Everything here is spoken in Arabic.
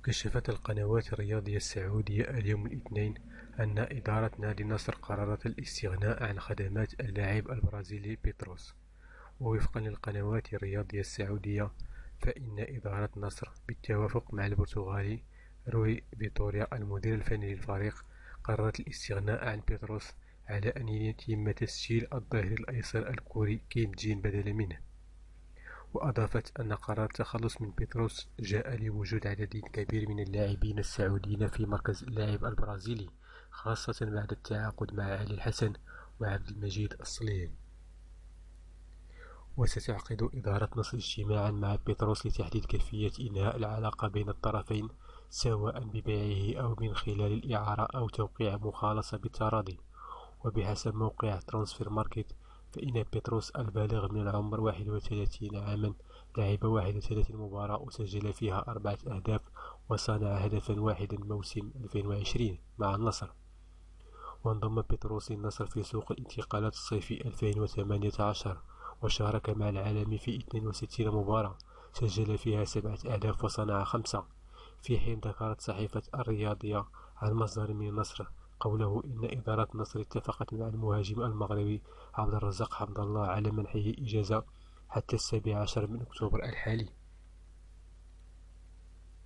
كشفت القنوات الرياضية السعودية اليوم الاثنين أن إدارة نادي النصر قررت الاستغناء عن خدمات اللاعب البرازيلي بيتروس. ووفقا للقنوات الرياضية السعودية، فإن إدارة النصر بالتوافق مع البرتغالي روي فيتوريا المدير الفني للفريق قررت الاستغناء عن بيتروس على أن يتم تسجيل الظهير الأيسر الكوري كيم جين بدلا منه. وأضافت أن قرار التخلص من بيتروس جاء لوجود عدد كبير من اللاعبين السعوديين في مركز اللاعب البرازيلي، خاصة بعد التعاقد مع علي الحسن وعبد المجيد الصليم. وستعقد إدارة نصر اجتماعا مع بيتروس لتحديد كيفية إنهاء العلاقة بين الطرفين، سواء ببيعه أو من خلال الإعارة أو توقيع مخالصة بالتراضي. وبحسب موقع ترانسفير ماركت، فإن بيتروس البالغ من العمر 31 عاما لعب 31 مباراة وسجل فيها 4 أهداف وصنع هدفا واحدا موسم 2020 مع النصر. وانضم بيتروس للنصر في سوق الانتقالات الصيفي 2018 وشارك مع العالمي في 62 مباراة سجل فيها 7 أهداف وصنع 5. في حين ذكرت صحيفة الرياضية عن مصدر من النصر قوله إن إدارة النصر اتفقت مع المهاجم المغربي عبد الرزاق حمد الله على منحه إجازة حتى 17 من أكتوبر الحالي.